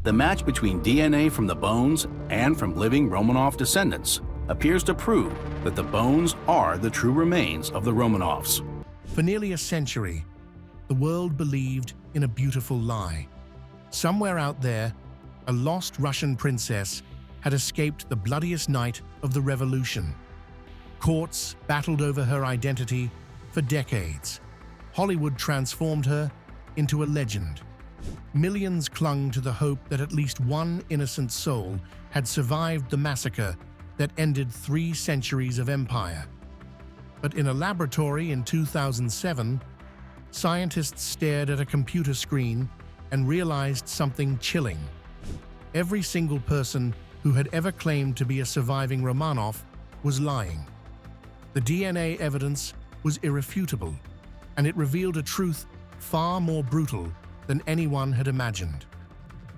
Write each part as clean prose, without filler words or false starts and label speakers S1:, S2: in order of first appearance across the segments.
S1: The match between DNA from the bones and from living Romanov descendants appears to prove that the bones are the true remains of the Romanovs.
S2: For nearly a century, the world believed in a beautiful lie. Somewhere out there, a lost Russian princess had escaped the bloodiest night of the revolution. Courts battled over her identity for decades. Hollywood transformed her into a legend. Millions clung to the hope that at least one innocent soul had survived the massacre that ended 3 centuries of empire. But in a laboratory in 2007, scientists stared at a computer screen and realized something chilling. Every single person who had ever claimed to be a surviving Romanov was lying. The DNA evidence was irrefutable, and it revealed a truth far more brutal than anyone had imagined.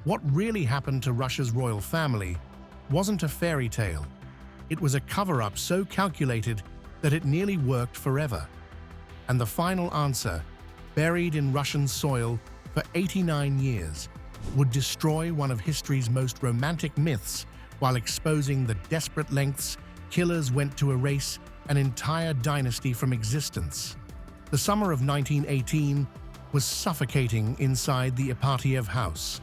S2: What really happened to Russia's royal family wasn't a fairy tale. It was a cover-up so calculated that it nearly worked forever. And the final answer, buried in Russian soil for 89 years, would destroy one of history's most romantic myths while exposing the desperate lengths killers went to erase an entire dynasty from existence. The summer of 1918 was suffocating inside the Ipatiev house.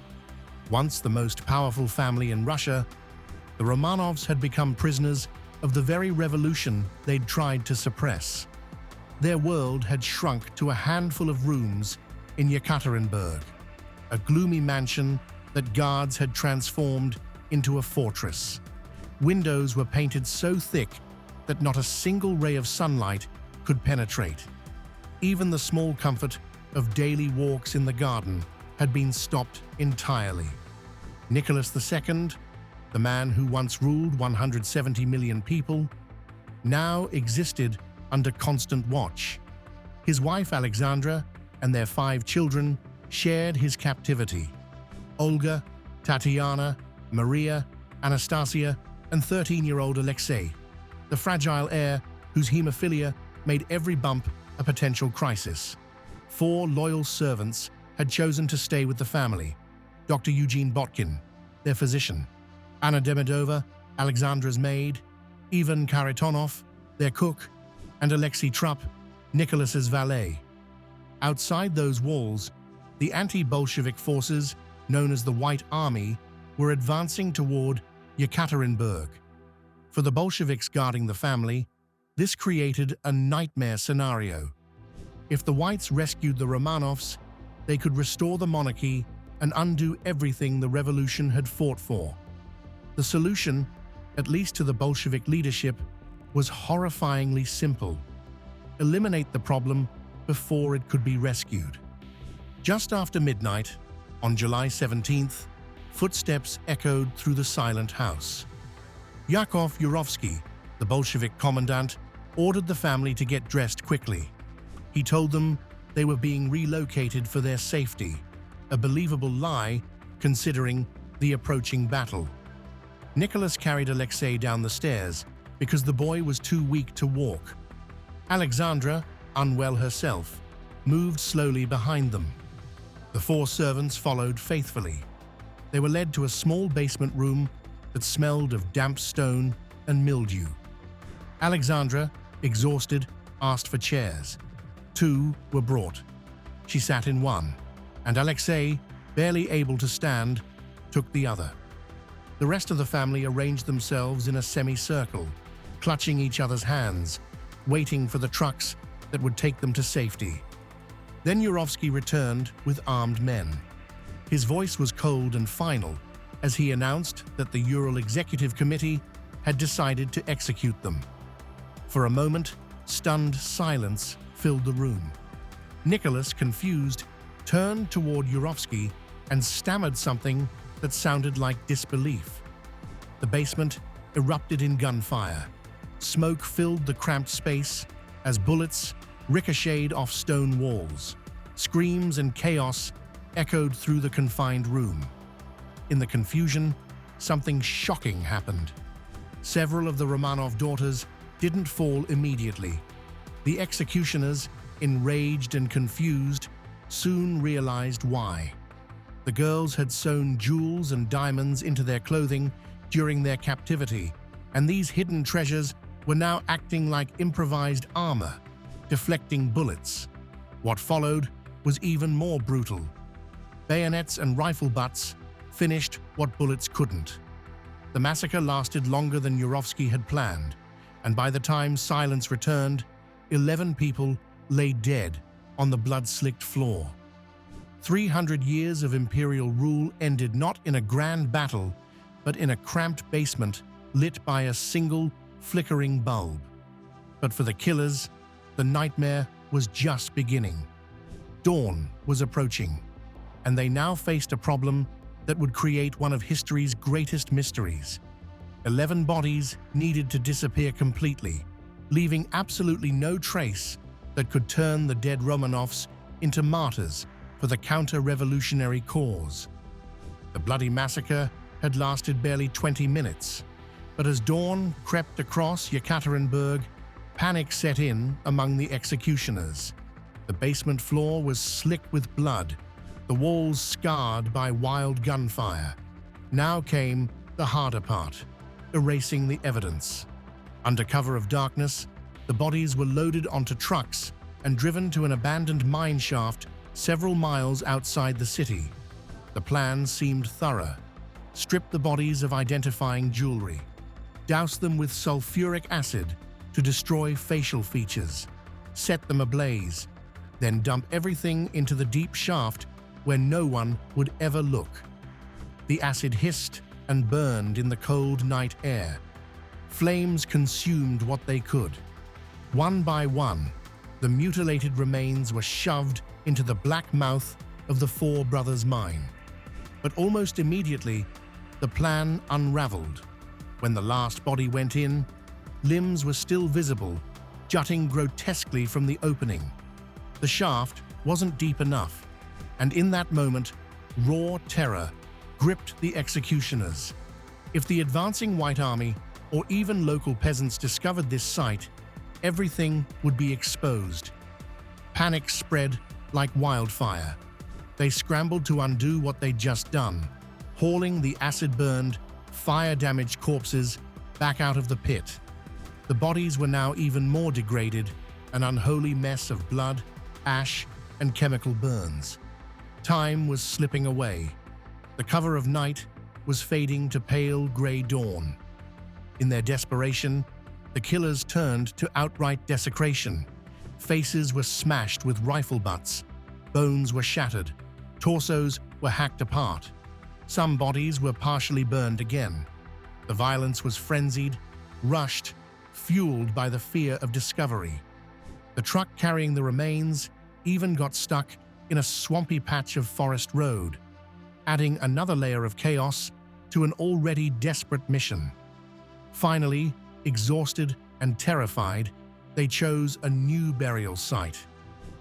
S2: Once the most powerful family in Russia, the Romanovs had become prisoners of the very revolution they'd tried to suppress. Their world had shrunk to a handful of rooms in Yekaterinburg, a gloomy mansion that guards had transformed into a fortress. Windows were painted so thick that not a single ray of sunlight could penetrate. Even the small comfort of daily walks in the garden had been stopped entirely. Nicholas II, the man who once ruled 170 million people, now existed under constant watch. His wife Alexandra and their 5 children shared his captivity. Olga, Tatiana, Maria, Anastasia, and 13-year-old Alexei, the fragile heir whose hemophilia made every bump a potential crisis. 4 loyal servants had chosen to stay with the family: Dr. Eugene Botkin, their physician; Anna Demidova, Alexandra's maid; Ivan Karitonov, their cook; and Alexei Trupp, Nicholas's valet. Outside those walls, the anti-Bolshevik forces, known as the White Army, were advancing toward Yekaterinburg. For the Bolsheviks guarding the family, this created a nightmare scenario. If the Whites rescued the Romanovs, they could restore the monarchy and undo everything the revolution had fought for. The solution, at least to the Bolshevik leadership, was horrifyingly simple: eliminate the problem before it could be rescued. Just after midnight, on July 17th, footsteps echoed through the silent house. Yakov Yurovsky, the Bolshevik commandant, ordered the family to get dressed quickly. He told them they were being relocated for their safety, a believable lie considering the approaching battle. Nicholas carried Alexei down the stairs because the boy was too weak to walk. Alexandra, unwell herself, moved slowly behind them. The 4 servants followed faithfully. They were led to a small basement room that smelled of damp stone and mildew. Alexandra, exhausted, asked for chairs. 2 were brought. She sat in one, and Alexei, barely able to stand, took the other. The rest of the family arranged themselves in a semicircle, clutching each other's hands, waiting for the trucks that would take them to safety. Then Yurovsky returned with armed men. His voice was cold and final as he announced that the Ural Executive Committee had decided to execute them. For a moment, stunned silence filled the room. Nicholas, confused, turned toward Yurovsky and stammered something that sounded like disbelief. The basement erupted in gunfire. Smoke filled the cramped space as bullets ricocheted off stone walls. Screams and chaos echoed through the confined room. In the confusion, something shocking happened. Several of the Romanov daughters didn't fall immediately. The executioners, enraged and confused, soon realized why. The girls had sewn jewels and diamonds into their clothing during their captivity, and these hidden treasures were now acting like improvised armor, deflecting bullets. What followed was even more brutal. Bayonets and rifle butts finished what bullets couldn't. The massacre lasted longer than Yurovsky had planned, and by the time silence returned, 11 people lay dead on the blood-slicked floor. 300 years of imperial rule ended not in a grand battle, but in a cramped basement lit by a single, flickering bulb. But for the killers, the nightmare was just beginning. Dawn was approaching, and they now faced a problem that would create one of history's greatest mysteries. 11 bodies needed to disappear completely, leaving absolutely no trace that could turn the dead Romanovs into martyrs for the counter-revolutionary cause. The bloody massacre had lasted barely 20 minutes, but as dawn crept across Yekaterinburg, panic set in among the executioners. The basement floor was slick with blood, the walls scarred by wild gunfire. Now came the harder part, erasing the evidence. Under cover of darkness, the bodies were loaded onto trucks and driven to an abandoned mine shaft several miles outside the city. The plan seemed thorough. Strip the bodies of identifying jewelry. Douse them with sulfuric acid to destroy facial features. Set them ablaze. Then dump everything into the deep shaft where no one would ever look. The acid hissed and burned in the cold night air. Flames consumed what they could. One by one, the mutilated remains were shoved into the black mouth of the Four Brothers mine. But almost immediately, the plan unraveled. When the last body went in, limbs were still visible, jutting grotesquely from the opening. The shaft wasn't deep enough, and in that moment, raw terror gripped the executioners. If the advancing White Army or even local peasants discovered this site, everything would be exposed. Panic spread like wildfire. They scrambled to undo what they'd just done, hauling the acid-burned, fire-damaged corpses back out of the pit. The bodies were now even more degraded, an unholy mess of blood, ash, and chemical burns. Time was slipping away. The cover of night was fading to pale gray dawn. In their desperation, the killers turned to outright desecration. Faces were smashed with rifle butts, bones were shattered, torsos were hacked apart. Some bodies were partially burned again. The violence was frenzied, rushed, fueled by the fear of discovery. The truck carrying the remains even got stuck in a swampy patch of forest road, adding another layer of chaos to an already desperate mission. Finally, exhausted and terrified, they chose a new burial site,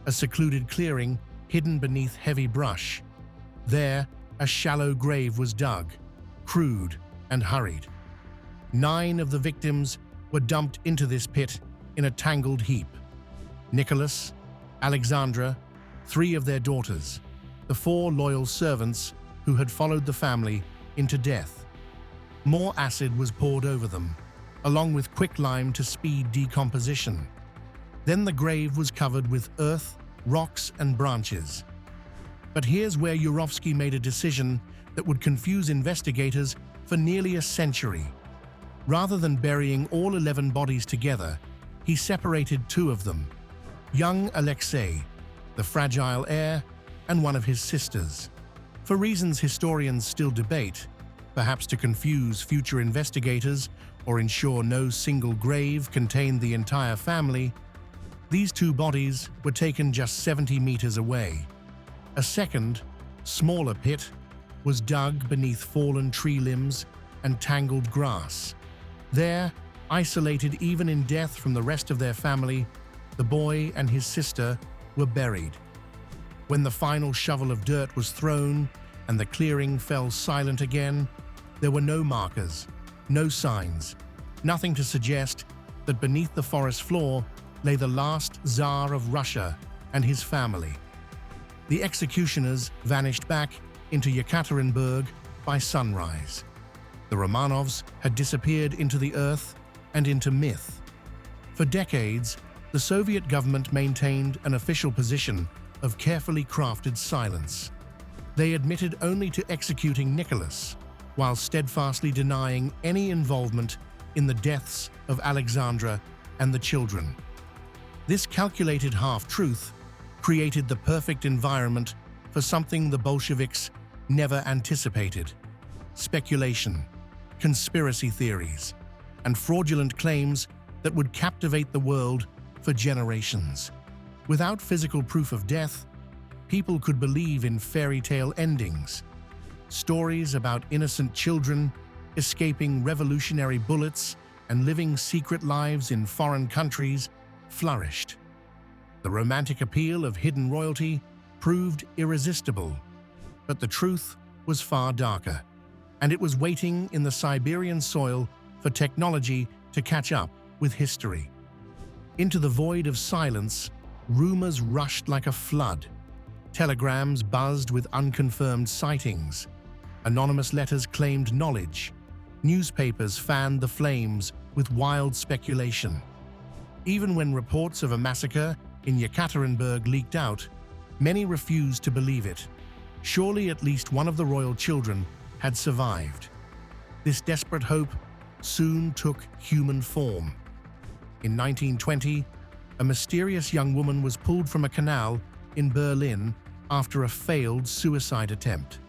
S2: a secluded clearing hidden beneath heavy brush. There, a shallow grave was dug, crude and hurried. 9 of the victims were dumped into this pit in a tangled heap. Nicholas, Alexandra, 3 of their daughters, the 4 loyal servants who had followed the family into death. More acid was poured over them, along with quicklime to speed decomposition. Then the grave was covered with earth, rocks, and branches. But here's where Yurovsky made a decision that would confuse investigators for nearly a century. Rather than burying all 11 bodies together, he separated 2 of them: young Alexei, the fragile heir, and one of his sisters. For reasons historians still debate, perhaps to confuse future investigators or ensure no single grave contained the entire family, these 2 bodies were taken just 70 meters away. A second, smaller pit was dug beneath fallen tree limbs and tangled grass. There, isolated even in death from the rest of their family, the boy and his sister were buried. When the final shovel of dirt was thrown and the clearing fell silent again, there were no markers, no signs, nothing to suggest that beneath the forest floor lay the last Tsar of Russia and his family. The executioners vanished back into Yekaterinburg by sunrise. The Romanovs had disappeared into the earth and into myth. For decades, the Soviet government maintained an official position of carefully crafted silence. They admitted only to executing Nicholas, while steadfastly denying any involvement in the deaths of Alexandra and the children. This calculated half-truth created the perfect environment for something the Bolsheviks never anticipated: speculation, conspiracy theories, and fraudulent claims that would captivate the world for generations. Without physical proof of death, people could believe in fairy tale endings. Stories about innocent children escaping revolutionary bullets and living secret lives in foreign countries flourished. The romantic appeal of hidden royalty proved irresistible, but the truth was far darker, and it was waiting in the Siberian soil for technology to catch up with history. Into the void of silence, rumors rushed like a flood. Telegrams buzzed with unconfirmed sightings. Anonymous letters claimed knowledge. Newspapers fanned the flames with wild speculation. Even when reports of a massacre in Yekaterinburg leaked out, many refused to believe it. Surely at least one of the royal children had survived. This desperate hope soon took human form. In 1920, a mysterious young woman was pulled from a canal in Berlin after a failed suicide attempt.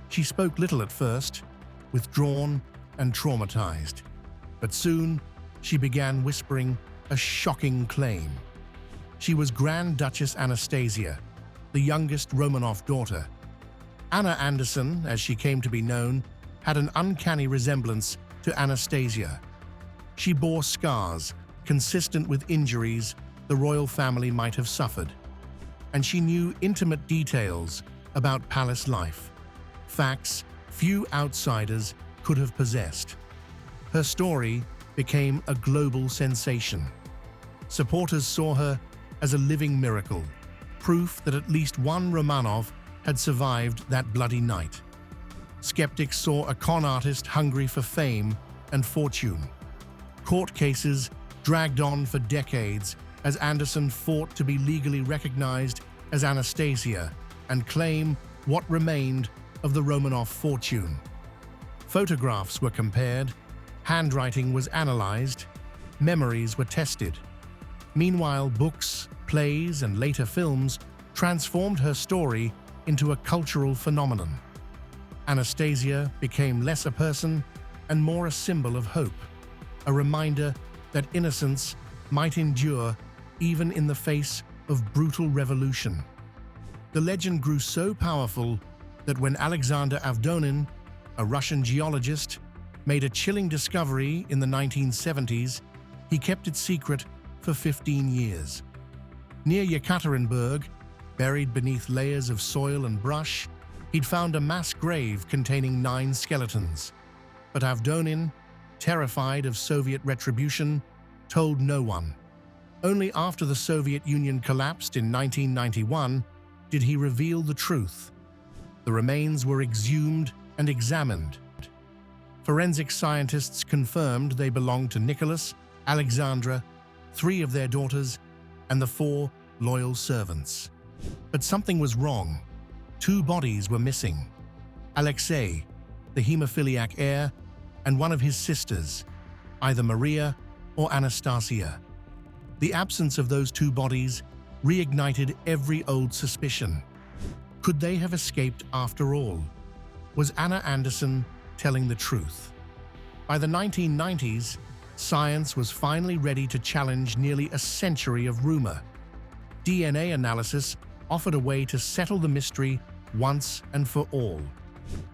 S2: She spoke little at first, withdrawn and traumatized, but soon she began whispering a shocking claim. She was Grand Duchess Anastasia, the youngest Romanov daughter. Anna Anderson, as she came to be known, had an uncanny resemblance to Anastasia. She bore scars consistent with injuries the royal family might have suffered, and she knew intimate details about palace life, facts few outsiders could have possessed. Her story became a global sensation. Supporters saw her as a living miracle, proof that at least one Romanov had survived that bloody night. Skeptics saw a con artist hungry for fame and fortune. Court cases dragged on for decades as Anderson fought to be legally recognized as Anastasia and claim what remained of the Romanov fortune. Photographs were compared, handwriting was analyzed, memories were tested. Meanwhile, books, plays, and later films transformed her story into a cultural phenomenon. Anastasia became less a person and more a symbol of hope, a reminder that innocence might endure even in the face of brutal revolution. The legend grew so powerful that when Alexander Avdonin, a Russian geologist, made a chilling discovery in the 1970s, he kept it secret for 15 years. Near Yekaterinburg, buried beneath layers of soil and brush, he'd found a mass grave containing 9 skeletons. But Avdonin, terrified of Soviet retribution, told no one. Only after the Soviet Union collapsed in 1991 did he reveal the truth. The remains were exhumed and examined. Forensic scientists confirmed they belonged to Nicholas, Alexandra, 3 of their daughters, and the 4 loyal servants. But something was wrong. 2 bodies were missing: Alexei, the hemophiliac heir, and one of his sisters, either Maria or Anastasia. The absence of those 2 bodies reignited every old suspicion. Could they have escaped after all? Was Anna Anderson telling the truth? By the 1990s, science was finally ready to challenge nearly a century of rumor. DNA analysis offered a way to settle the mystery once and for all.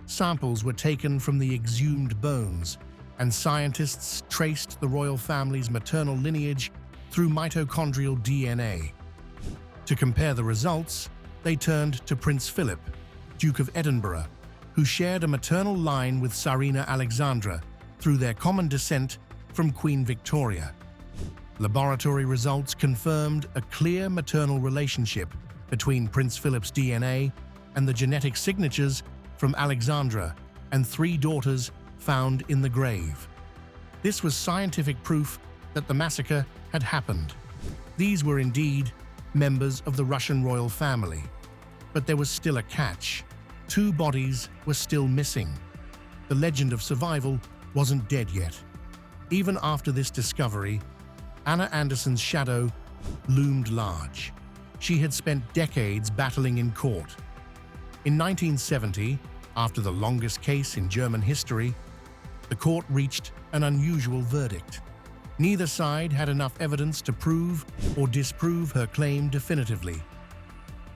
S2: Samples were taken from the exhumed bones, and scientists traced the royal family's maternal lineage through mitochondrial DNA. To compare the results, they turned to Prince Philip, Duke of Edinburgh, who shared a maternal line with Tsarina Alexandra through their common descent from Queen Victoria. Laboratory results confirmed a clear maternal relationship between Prince Philip's DNA and the genetic signatures from Alexandra and 3 daughters found in the grave. This was scientific proof that the massacre had happened. These were indeed members of the Russian royal family. But there was still a catch. 2 bodies were still missing. The legend of survival wasn't dead yet. Even after this discovery, Anna Anderson's shadow loomed large. She had spent decades battling in court. In 1970, after the longest case in German history, the court reached an unusual verdict. Neither side had enough evidence to prove or disprove her claim definitively.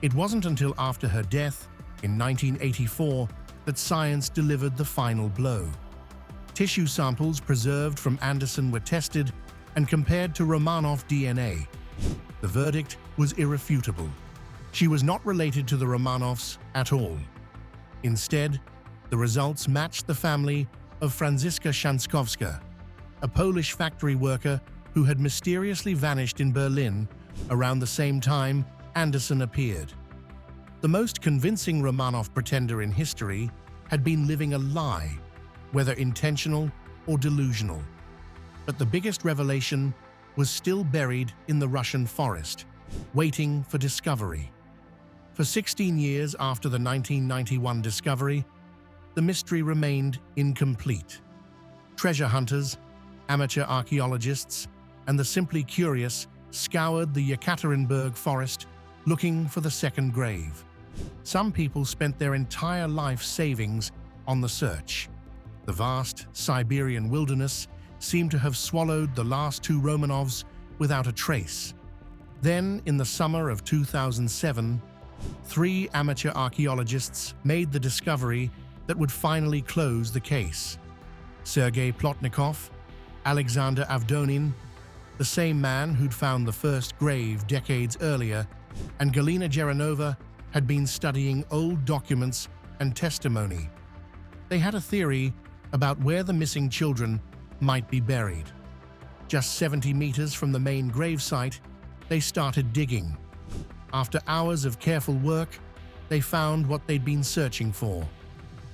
S2: It wasn't until after her death, in 1984, that science delivered the final blow. Tissue samples preserved from Anderson were tested and compared to Romanov DNA. The verdict was irrefutable. She was not related to the Romanovs at all. Instead, the results matched the family of Franziska Szankowska, a Polish factory worker who had mysteriously vanished in Berlin around the same time Anderson appeared. The most convincing Romanov pretender in history had been living a lie, whether intentional or delusional. But the biggest revelation was still buried in the Russian forest, waiting for discovery. For 16 years after the 1991 discovery, the mystery remained incomplete. Treasure hunters, amateur archaeologists, and the simply curious scoured the Yekaterinburg forest looking for the second grave. Some people spent their entire life savings on the search. The vast Siberian wilderness seemed to have swallowed the last 2 Romanovs without a trace. Then, in the summer of 2007, 3 amateur archaeologists made the discovery that would finally close the case. Sergei Plotnikov, Alexander Avdonin, the same man who'd found the first grave decades earlier, and Galina Geranova had been studying old documents and testimony. They had a theory about where the missing children might be buried. Just 70 meters from the main gravesite, they started digging. After hours of careful work, they found what they'd been searching for: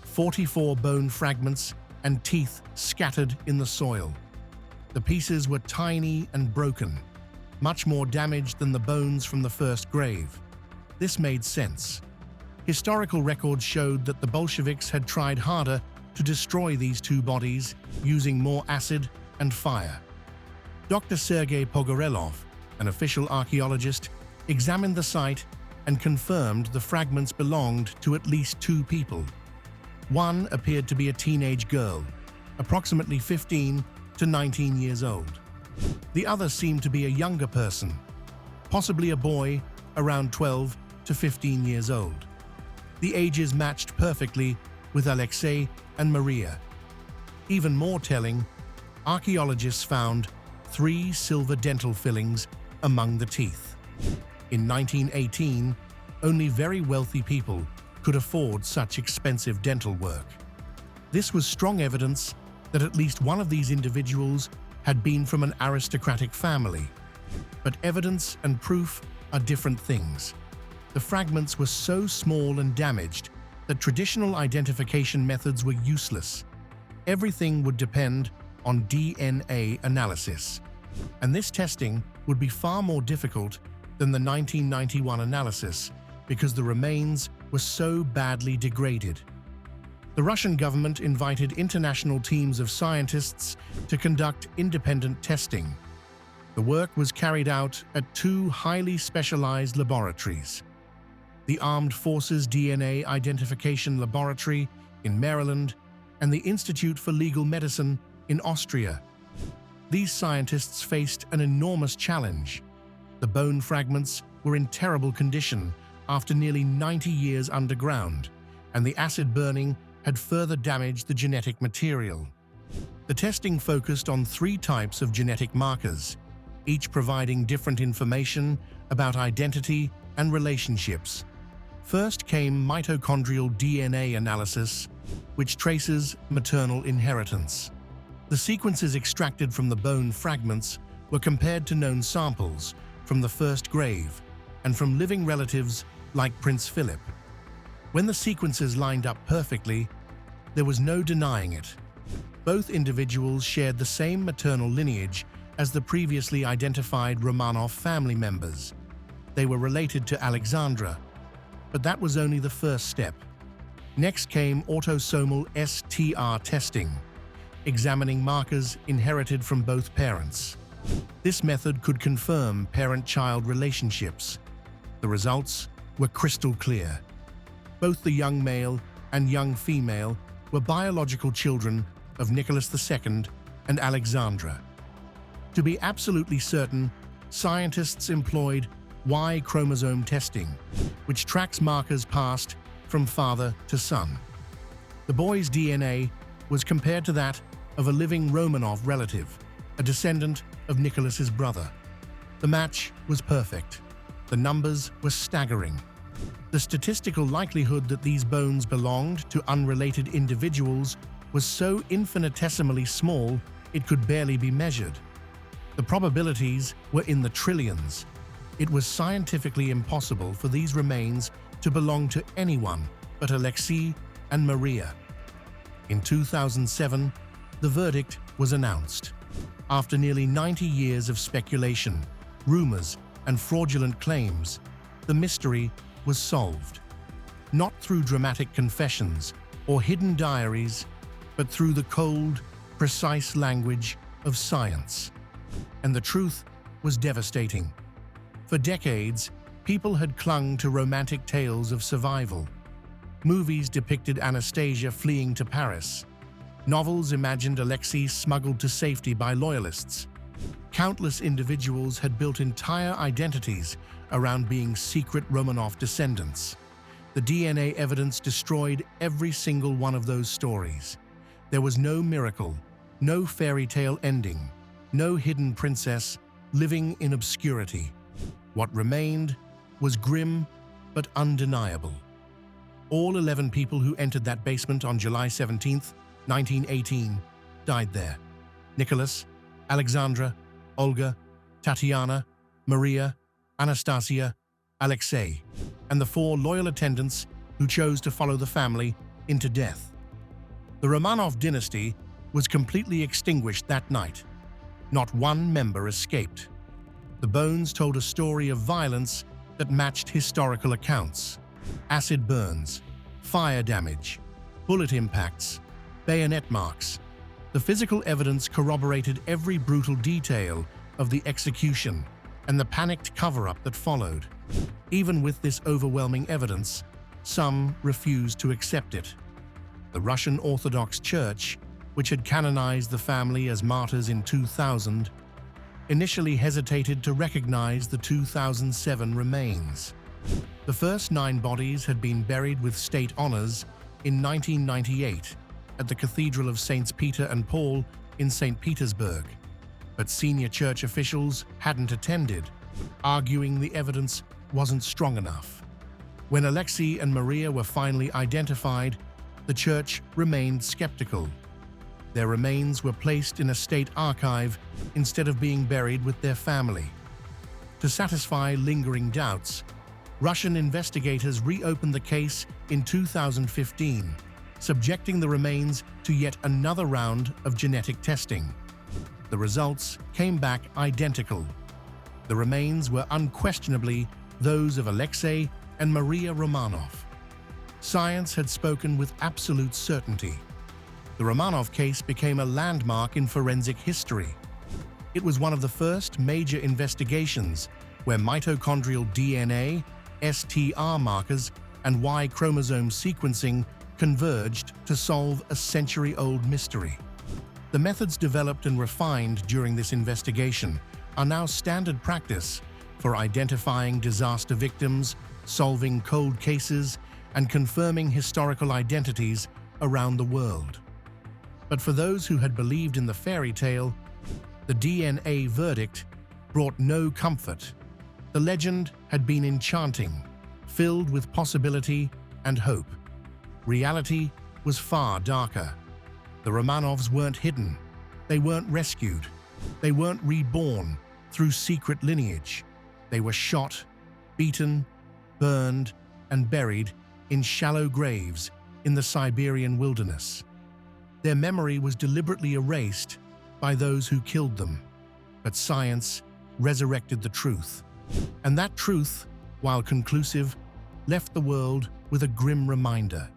S2: 44 bone fragments and teeth scattered in the soil. The pieces were tiny and broken, much more damaged than the bones from the first grave. This made sense. Historical records showed that the Bolsheviks had tried harder to destroy these 2 bodies using more acid and fire. Dr. Sergei Pogorelov, an official archaeologist, examined the site and confirmed the fragments belonged to at least 2 people. One appeared to be a teenage girl, approximately 15 to 19 years old. The other seemed to be a younger person, possibly a boy around 12 to 15 years old. The ages matched perfectly with Alexei and Maria. Even more telling, archaeologists found 3 silver dental fillings among the teeth. In 1918, only very wealthy people could afford such expensive dental work. This was strong evidence that at least one of these individuals had been from an aristocratic family. But evidence and proof are different things. The fragments were so small and damaged that traditional identification methods were useless. Everything would depend on DNA analysis, and this testing would be far more difficult than the 1991 analysis because the remains were so badly degraded. The Russian government invited international teams of scientists to conduct independent testing. The work was carried out at 2 highly specialized laboratories: the Armed Forces DNA Identification Laboratory in Maryland and the Institute for Legal Medicine in Austria. These scientists faced an enormous challenge. The bone fragments were in terrible condition after nearly 90 years underground, and the acid burning had further damaged the genetic material. The testing focused on 3 types of genetic markers, each providing different information about identity and relationships. First came mitochondrial DNA analysis, which traces maternal inheritance. The sequences extracted from the bone fragments were compared to known samples from the first grave and from living relatives like Prince Philip. When the sequences lined up perfectly, there was no denying it. Both individuals shared the same maternal lineage as the previously identified Romanov family members. They were related to Alexandra, but that was only the first step. Next came autosomal STR testing, examining markers inherited from both parents. This method could confirm parent-child relationships. The results were crystal clear. Both the young male and young female were biological children of Nicholas II and Alexandra. To be absolutely certain, scientists employed Y chromosome testing, which tracks markers passed from father to son. The boy's DNA was compared to that of a living Romanov relative, a descendant of Nicholas's brother. The match was perfect. The numbers were staggering. The statistical likelihood that these bones belonged to unrelated individuals was so infinitesimally small it could barely be measured. The probabilities were in the trillions. It was scientifically impossible for these remains to belong to anyone but Alexei and Maria. In 2007, the verdict was announced. After nearly 90 years of speculation, rumors, and fraudulent claims, the mystery was solved. Not through dramatic confessions or hidden diaries, but through the cold, precise language of science. And the truth was devastating. For decades, people had clung to romantic tales of survival. Movies depicted Anastasia fleeing to Paris. Novels imagined Alexei smuggled to safety by loyalists. Countless individuals had built entire identities around being secret Romanov descendants. The DNA evidence destroyed every single one of those stories. There was no miracle, no fairy tale ending, no hidden princess living in obscurity. What remained was grim but undeniable. All 11 people who entered that basement on July 17, 1918, died there. Nicholas, Alexandra, Olga, Tatiana, Maria, Anastasia, Alexei, and the 4 loyal attendants who chose to follow the family into death. The Romanov dynasty was completely extinguished that night. Not one member escaped. The bones told a story of violence that matched historical accounts. Acid burns, fire damage, bullet impacts, bayonet marks. The physical evidence corroborated every brutal detail of the execution and the panicked cover-up that followed. Even with this overwhelming evidence, some refused to accept it. The Russian Orthodox Church, which had canonized the family as martyrs in 2000, initially hesitated to recognize the 2007 remains. The first 9 bodies had been buried with state honors in 1998 at the Cathedral of Saints Peter and Paul in St. Petersburg, but senior church officials hadn't attended, arguing the evidence wasn't strong enough. When Alexei and Maria were finally identified, the church remained skeptical. Their remains were placed in a state archive instead of being buried with their family. To satisfy lingering doubts, Russian investigators reopened the case in 2015, subjecting the remains to yet another round of genetic testing. The results came back identical. The remains were unquestionably those of Alexei and Maria Romanov. Science had spoken with absolute certainty. The Romanov case became a landmark in forensic history. It was one of the first major investigations where mitochondrial DNA, STR markers, and Y chromosome sequencing converged to solve a century-old mystery. The methods developed and refined during this investigation are now standard practice for identifying disaster victims, solving cold cases, and confirming historical identities around the world. But for those who had believed in the fairy tale, the DNA verdict brought no comfort. The legend had been enchanting, filled with possibility and hope. Reality was far darker. The Romanovs weren't hidden. They weren't rescued. They weren't reborn through secret lineage. They were shot, beaten, burned, and buried in shallow graves in the Siberian wilderness. Their memory was deliberately erased by those who killed them, but science resurrected the truth. And that truth, while conclusive, left the world with a grim reminder.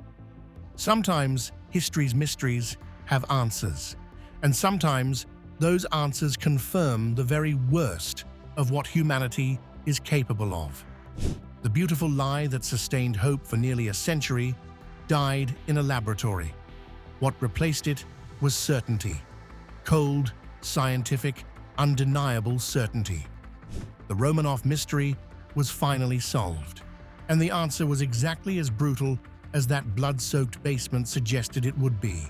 S2: Sometimes history's mysteries have answers, and sometimes those answers confirm the very worst of what humanity is capable of. The beautiful lie that sustained hope for nearly a century died in a laboratory. What replaced it was certainty. Cold, scientific, undeniable certainty. The Romanov mystery was finally solved, and the answer was exactly as brutal as that blood-soaked basement suggested it would be.